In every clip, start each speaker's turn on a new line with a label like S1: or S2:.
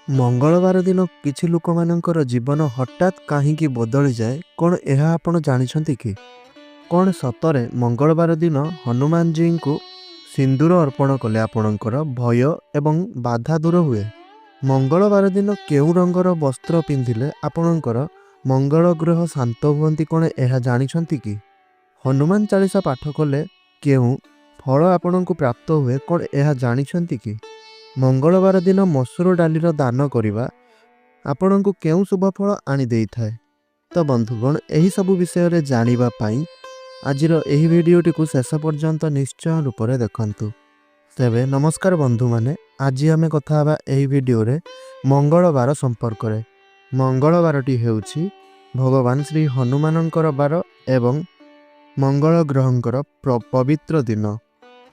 S1: ମଙ୍ଗଳବାର ଦିନ କିଛି ଲୋକମାନଙ୍କର ଜୀବନ ହଠାତ୍ କାହିଁକି ବଦଳିଯାଏ, କ'ଣ ଏହା ଆପଣ ଜାଣିଛନ୍ତି କି? କ'ଣ ସତରେ ମଙ୍ଗଳବାର ଦିନ ହନୁମାନଜୀଙ୍କୁ ସିନ୍ଦୁର ଅର୍ପଣ କଲେ ଆପଣଙ୍କର ଭୟ ଏବଂ ବାଧା ଦୂର ହୁଏ? ମଙ୍ଗଳବାର ଦିନ କେଉଁ ରଙ୍ଗର ବସ୍ତ୍ର ପିନ୍ଧିଲେ ଆପଣଙ୍କର ମଙ୍ଗଳ ଗ୍ରହ ଶାନ୍ତ ହୁଅନ୍ତି, କ'ଣ ଏହା ଜାଣିଛନ୍ତି କି? ହନୁମାନ ଚାଳିଶା ପାଠ କଲେ କେଉଁ ଫଳ ଆପଣଙ୍କୁ ପ୍ରାପ୍ତ ହୁଏ, କ'ଣ ଏହା ଜାଣିଛନ୍ତି କି? ମଙ୍ଗଳବାର ଦିନ ମସୁର ଡାଲିର ଦାନ କରିବା ଆପଣଙ୍କୁ କେଉଁ ଶୁଭ ଫଳ ଆଣି ଦେଇଥାଏ? ତ ବନ୍ଧୁଗଣ, ଏହିସବୁ ବିଷୟରେ ଜାଣିବା ପାଇଁ ଆଜିର ଏହି ଭିଡ଼ିଓଟିକୁ ଶେଷ ପର୍ଯ୍ୟନ୍ତ ନିଶ୍ଚୟ ରୂପରେ ଦେଖନ୍ତୁ। ତେବେ ନମସ୍କାର ବନ୍ଧୁମାନେ, ଆଜି ଆମେ କଥା ହେବା ଏହି ଭିଡ଼ିଓରେ ମଙ୍ଗଳବାର ସମ୍ପର୍କରେ। ମଙ୍ଗଳବାରଟି ହେଉଛି ଭଗବାନ ଶ୍ରୀ ହନୁମାନଙ୍କର ବାର ଏବଂ ମଙ୍ଗଳ ଗ୍ରହଙ୍କର ପବିତ୍ର ଦିନ।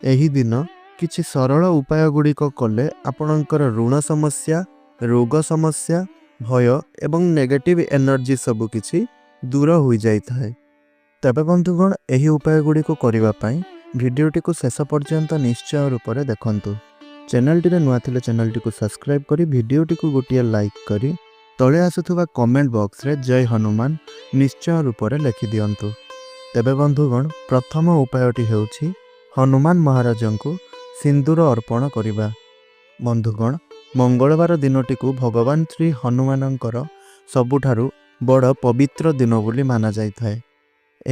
S1: ଏହି ଦିନ କିଛି ସରଳ ଉପାୟ ଗୁଡ଼ିକ କଲେ ଆପଣଙ୍କର ଋଣ ସମସ୍ୟା, ରୋଗ ସମସ୍ୟା, ଭୟ ଏବଂ ନେଗେଟିଭ୍ ଏନର୍ଜି ସବୁ କିଛି ଦୂର ହୋଇଯାଇଥାଏ। ତେବେ ବନ୍ଧୁଗଣ, ଏହି ଉପାୟ ଗୁଡ଼ିକୁ କରିବା ପାଇଁ ଭିଡ଼ିଓଟିକୁ ଶେଷ ପର୍ଯ୍ୟନ୍ତ ନିଶ୍ଚୟ ରୂପରେ ଦେଖନ୍ତୁ। ଚ୍ୟାନେଲଟିରେ ନୂଆ ଥିଲେ ଚ୍ୟାନେଲଟିକୁ ସବସ୍କ୍ରାଇବ୍ କରି ଭିଡ଼ିଓଟିକୁ ଗୋଟିଏ ଲାଇକ୍ କରି ତଳେ ଆସୁଥିବା କମେଣ୍ଟ ବକ୍ସରେ ଜୟ ହନୁମାନ ନିଶ୍ଚୟ ରୂପରେ ଲେଖିଦିଅନ୍ତୁ। ତେବେ ବନ୍ଧୁଗଣ, ପ୍ରଥମ ଉପାୟଟି ହେଉଛି ହନୁମାନ ମହାରାଜଙ୍କୁ ସିନ୍ଦୁର ଅର୍ପଣ କରିବା। ବନ୍ଧୁଗଣ, ମଙ୍ଗଳବାର ଦିନଟିକୁ ଭଗବାନ ଶ୍ରୀ ହନୁମାନଙ୍କର ସବୁଠାରୁ ବଡ଼ ପବିତ୍ର ଦିନ ବୋଲି ମାନାଯାଇଥାଏ।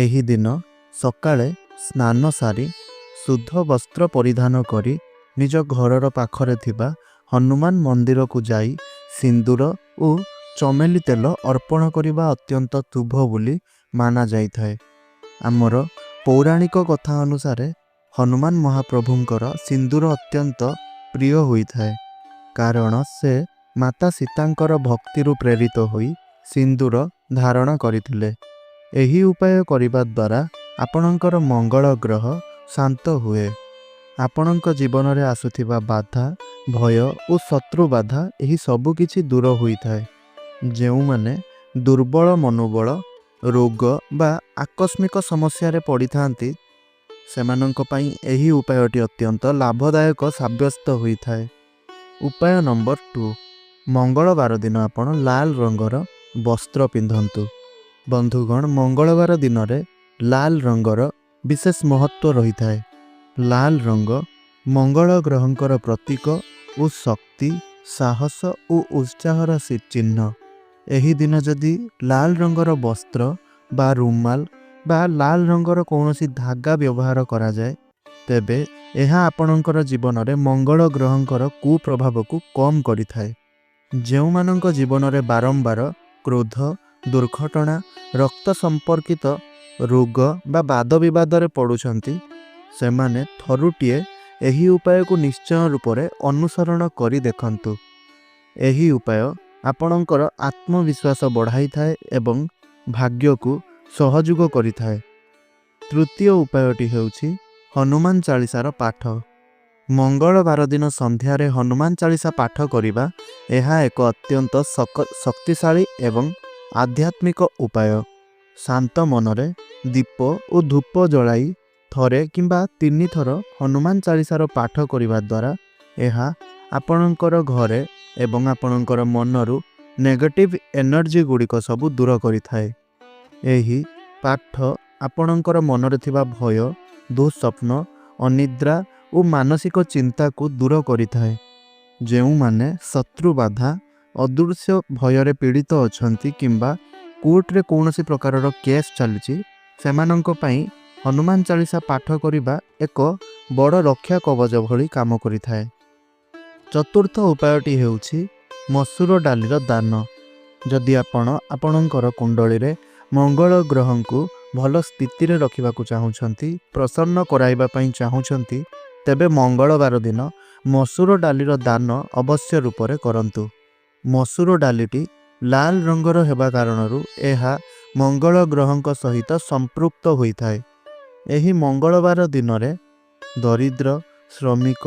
S1: ଏହି ଦିନ ସକାଳେ ସ୍ନାନ ସାରି ଶୁଦ୍ଧ ବସ୍ତ୍ର ପରିଧାନ କରି ନିଜ ଘରର ପାଖରେ ଥିବା ହନୁମାନ ମନ୍ଦିରକୁ ଯାଇ ସିନ୍ଦୁର ଓ ଚମେଲି ତେଲ ଅର୍ପଣ କରିବା ଅତ୍ୟନ୍ତ ଶୁଭ ବୋଲି ମାନାଯାଇଥାଏ। ଆମର ପୌରାଣିକ କଥା ଅନୁସାରେ ହନୁମାନ ମହାପ୍ରଭୁଙ୍କର ସିନ୍ଦୁର ଅତ୍ୟନ୍ତ ପ୍ରିୟ ହୋଇଥାଏ, କାରଣ ସେ ମାତା ସୀତାଙ୍କର ଭକ୍ତିରୁ ପ୍ରେରିତ ହୋଇ ସିନ୍ଦୁର ଧାରଣ କରିଥିଲେ। ଏହି ଉପାୟ କରିବା ଦ୍ୱାରା ଆପଣଙ୍କର ମଙ୍ଗଳ ଗ୍ରହ ଶାନ୍ତ ହୁଏ। ଆପଣଙ୍କ ଜୀବନରେ ଆସୁଥିବା ବାଧା, ଭୟ ଓ ଶତ୍ରୁ ବାଧା ଏହି ସବୁ କିଛି ଦୂର ହୋଇଥାଏ। ଯେଉଁମାନେ ଦୁର୍ବଳ ମନୋବଳ, ରୋଗ ବା ଆକସ୍ମିକ ସମସ୍ୟାରେ ପଡ଼ିଥାନ୍ତି, ସେମାନଙ୍କ ପାଇଁ ଏହି ଉପାୟଟି ଅତ୍ୟନ୍ତ ଲାଭଦାୟକ ସାବ୍ୟସ୍ତ ହୋଇଥାଏ। ଉପାୟ ନମ୍ବର 2, ମଙ୍ଗଳବାର ଦିନ ଆପଣ ଲାଲ ରଙ୍ଗର ବସ୍ତ୍ର ପିନ୍ଧନ୍ତୁ। ବନ୍ଧୁଗଣ, ମଙ୍ଗଳବାର ଦିନରେ ଲାଲ ରଙ୍ଗର ବିଶେଷ ମହତ୍ଵ ରହିଥାଏ। ଲାଲ ରଙ୍ଗ ମଙ୍ଗଳ ଗ୍ରହଙ୍କର ପ୍ରତୀକ ଓ ଶକ୍ତି, ସାହସ ଓ ଉତ୍ସାହର ଚିହ୍ନ। ଏହି ଦିନ ଯଦି ଲାଲ ରଙ୍ଗର ବସ୍ତ୍ର ବା ରୁମାଲ ବା ଲାଲ ରଙ୍ଗର କୌଣସି ଧାଗା ବ୍ୟବହାର କରାଯାଏ, ତେବେ ଏହା ଆପଣଙ୍କର ଜୀବନରେ ମଙ୍ଗଳ ଗ୍ରହଙ୍କର କୁପ୍ରଭାବକୁ କମ୍ କରିଥାଏ। ଯେଉଁମାନଙ୍କ ଜୀବନରେ ବାରମ୍ବାର କ୍ରୋଧ, ଦୁର୍ଘଟଣା, ରକ୍ତ ସମ୍ପର୍କିତ ରୋଗ ବା ବାଦ ବିବାଦରେ ପଡ଼ୁଛନ୍ତି, ସେମାନେ ଥରୁଟିଏ ଏହି ଉପାୟକୁ ନିଶ୍ଚୟ ରୂପରେ ଅନୁସରଣ କରି ଦେଖନ୍ତୁ। ଏହି ଉପାୟ ଆପଣଙ୍କର ଆତ୍ମବିଶ୍ୱାସ ବଢ଼ାଇଥାଏ ଏବଂ ଭାଗ୍ୟକୁ ସହଯୋଗ କରିଥାଏ। ତୃତୀୟ ଉପାୟଟି ହେଉଛି ହନୁମାନ ଚାଳିଶାର ପାଠ। ମଙ୍ଗଳବାର ଦିନ ସନ୍ଧ୍ୟାରେ ହନୁମାନ ଚାଳିଶା ପାଠ କରିବା ଏହା ଏକ ଅତ୍ୟନ୍ତ ଶକ୍ତିଶାଳୀ ଏବଂ ଆଧ୍ୟାତ୍ମିକ ଉପାୟ। ଶାନ୍ତ ମନରେ ଦୀପ ଓ ଧୂପ ଜଳାଇ ଥରେ କିମ୍ବା 3 ଥର ହନୁମାନ ଚାଳିଶାର ପାଠ କରିବା ଦ୍ୱାରା ଏହା ଆପଣଙ୍କର ଘରେ ଏବଂ ଆପଣଙ୍କର ମନରୁ ନେଗେଟିଭ୍ ଏନର୍ଜି ଗୁଡ଼ିକ ସବୁ ଦୂର କରିଥାଏ। ଏହି ପାଠ ଆପଣଙ୍କର ମନରେ ଥିବା ଭୟ, ଦୁଃସ୍ୱପ୍ନ, ଅନିଦ୍ରା ଓ ମାନସିକ ଚିନ୍ତାକୁ ଦୂର କରିଥାଏ। ଯେଉଁମାନେ ଶତ୍ରୁ ବାଧା, ଅଦୃଶ୍ୟ ଭୟରେ ପୀଡ଼ିତ ଅଛନ୍ତି କିମ୍ବା କୋର୍ଟରେ କୌଣସି ପ୍ରକାରର କେସ୍ ଚାଲିଛି, ସେମାନଙ୍କ ପାଇଁ ହନୁମାନ ଚାଳିଶା ପାଠ କରିବା ଏକ ବଡ଼ ରକ୍ଷା କବଚ ଭଳି କାମ କରିଥାଏ। ଚତୁର୍ଥ ଉପାୟଟି ହେଉଛି ମସୁର ଡାଲିର ଦାନ। ଯଦି ଆପଣ ଆପଣଙ୍କର କୁଣ୍ଡଳୀରେ ମଙ୍ଗଳ ଗ୍ରହଙ୍କୁ ଭଲ ସ୍ଥିତିରେ ରଖିବାକୁ ଚାହୁଁଛନ୍ତି, ପ୍ରସନ୍ନ କରାଇବା ପାଇଁ ଚାହୁଁଛନ୍ତି, ତେବେ ମଙ୍ଗଳବାର ଦିନ ମସୁର ଡାଲିର ଦାନ ଅବଶ୍ୟ ରୂପରେ କରନ୍ତୁ। ମସୁର ଡାଲିଟି ଲାଲ ରଙ୍ଗର ହେବା କାରଣରୁ ଏହା ମଙ୍ଗଳ ଗ୍ରହଙ୍କ ସହିତ ସମ୍ପୃକ୍ତ ହୋଇଥାଏ। ଏହି ମଙ୍ଗଳବାର ଦିନରେ ଦରିଦ୍ର, ଶ୍ରମିକ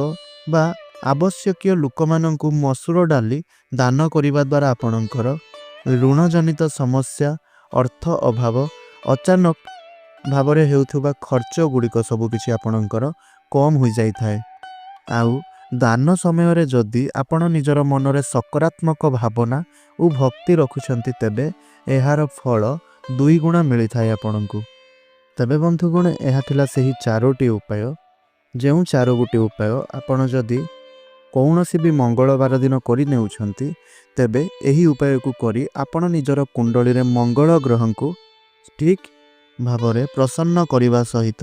S1: ବା ଆବଶ୍ୟକୀୟ ଲୋକମାନଙ୍କୁ ମସୁର ଡାଲି ଦାନ କରିବା ଦ୍ୱାରା ଆପଣଙ୍କର ଋଣଜନିତ ସମସ୍ୟା, ଅର୍ଥ ଅଭାବ, ଅଚାନକ ଭାବରେ ହେଉଥିବା ଖର୍ଚ୍ଚ ଗୁଡ଼ିକ ସବୁ କିଛି ଆପଣଙ୍କର କମ୍ ହୋଇଯାଇଥାଏ। ଆଉ ଦାନ ସମୟରେ ଯଦି ଆପଣ ନିଜର ମନରେ ସକାରାତ୍ମକ ଭାବନା ଓ ଭକ୍ତି ରଖୁଛନ୍ତି ତେବେ ଏହାର ଫଳ 2 ଗୁଣା ମିଳିଥାଏ ଆପଣଙ୍କୁ। ତେବେ ବନ୍ଧୁଗଣ ଏହା ଥିଲା ସେହି 4ଟି ଉପାୟ। ଯେଉଁ 4ଗୋଟି ଉପାୟ ଆପଣ ଯଦି କୌଣସି ବି ମଙ୍ଗଳବାର ଦିନ କରିନେଉଛନ୍ତି ତେବେ ଏହି ଉପାୟକୁ କରି ଆପଣ ନିଜର କୁଣ୍ଡଳୀରେ ମଙ୍ଗଳ ଗ୍ରହଙ୍କୁ ଠିକ୍ ଭାବରେ ପ୍ରସନ୍ନ କରିବା ସହିତ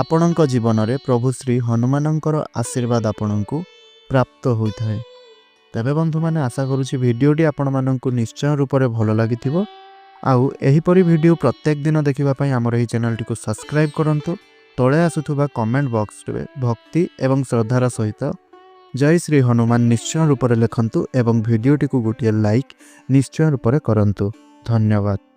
S1: ଆପଣଙ୍କ ଜୀବନରେ ପ୍ରଭୁ ଶ୍ରୀ ହନୁମାନଙ୍କର ଆଶୀର୍ବାଦ ଆପଣଙ୍କୁ ପ୍ରାପ୍ତ ହୋଇଥାଏ। ତେବେ ବନ୍ଧୁମାନେ ଆଶା କରୁଛି ଭିଡ଼ିଓଟି ଆପଣମାନଙ୍କୁ ନିଶ୍ଚୟ ରୂପରେ ଭଲ ଲାଗିଥିବ। ଆଉ ଏହିପରି ଭିଡ଼ିଓ ପ୍ରତ୍ୟେକ ଦିନ ଦେଖିବା ପାଇଁ ଆମର ଏହି ଚ୍ୟାନେଲଟିକୁ ସବସ୍କ୍ରାଇବ୍ କରନ୍ତୁ। ତଳେ ଆସୁଥିବା କମେଣ୍ଟ ବକ୍ସରେ ଭକ୍ତି ଏବଂ ଶ୍ରଦ୍ଧାର ସହିତ ଜୟ ଶ୍ରୀ ହନୁମାନ ନିଶ୍ଚୟ ରୂପରେ ଲେଖନ୍ତୁ ଏବଂ ଭିଡ଼ିଓଟିକୁ ଗୋଟିଏ ଲାଇକ୍ ନିଶ୍ଚୟ ରୂପରେ କରନ୍ତୁ। ଧନ୍ୟବାଦ।